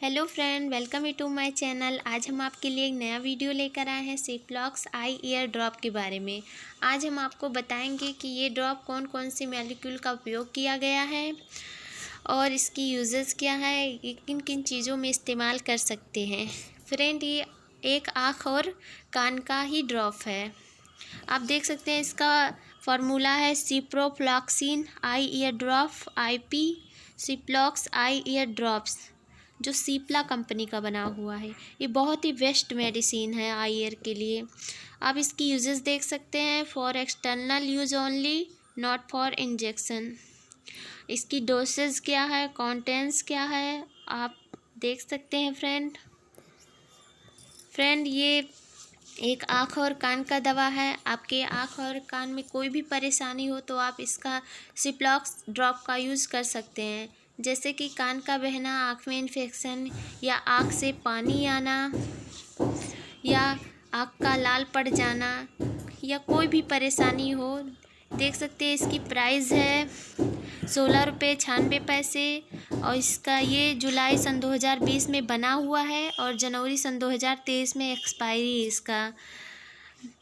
Hello friend, welcome to my channel. आज हम आपके लिए एक नया वीडियो लेकर आए हैं सिप्लॉक्स आई ईयर ड्रॉप के बारे में। आज हम आपको बताएंगे कि ये ड्रॉप कौन कौन सी मॉलिक्यूल का उपयोग किया गया है और इसकी यूजेस क्या है, ये किन किन चीज़ों में इस्तेमाल कर सकते हैं। फ्रेंड, ये एक आँख और कान का ही ड्रॉप है। आप देख सकते हैं इसका फार्मूला है ciprofloxacin eye ear drop IP Ciplox eye ear drops, जो सीपला कंपनी का बना हुआ है। ये बहुत ही बेस्ट मेडिसिन है आई ईयर के लिए। आप इसकी यूजेस देख सकते हैं, for external use only, not for injection. इसकी डोसेज क्या है, कंटेंट्स क्या है, आप देख सकते हैं फ्रेंड ये एक आँख और कान का दवा है। आपके आँख और कान में कोई भी परेशानी हो तो आप इसका सिप्लॉक्स ड्रॉप का यूज़ कर सकते हैं। जैसे कि कान का बहना, आँख में इन्फेक्शन या आँख से पानी आना या आँख का लाल पड़ जाना या कोई भी परेशानी हो, देख सकते हैं इसकी प्राइस है 16 रुपये 96 पैसे। और इसका ये जुलाई सन 2020 में बना हुआ है और जनवरी सन 2023 में एक्सपायरी है इसका।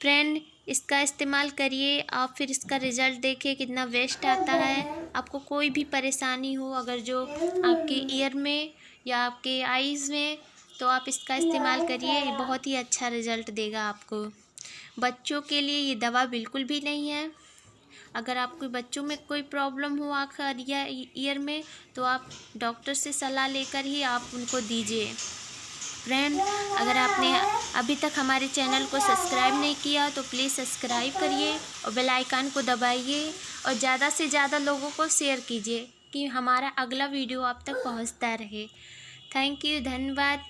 फ्रेंड, इसका इस्तेमाल करिए आप, फिर इसका रिज़ल्ट देखिए कितना बेस्ट आता है। आपको कोई भी परेशानी हो अगर जो आपके ईयर में या आपके आईज़ में, तो आप इसका इस्तेमाल करिए, ये बहुत ही अच्छा रिज़ल्ट देगा आपको। बच्चों के लिए ये दवा बिल्कुल भी नहीं है। अगर आपके बच्चों में कोई प्रॉब्लम हो आँख या ईयर में, तो आप डॉक्टर से सलाह लेकर ही आप उनको दीजिए। फ्रेंड, अगर आपने अभी तक हमारे चैनल को सब्सक्राइब नहीं किया तो प्लीज़ सब्सक्राइब करिए और बेल आइकन को दबाइए और ज़्यादा से ज़्यादा लोगों को शेयर कीजिए कि हमारा अगला वीडियो आप तक पहुंचता रहे। थैंक यू, धन्यवाद।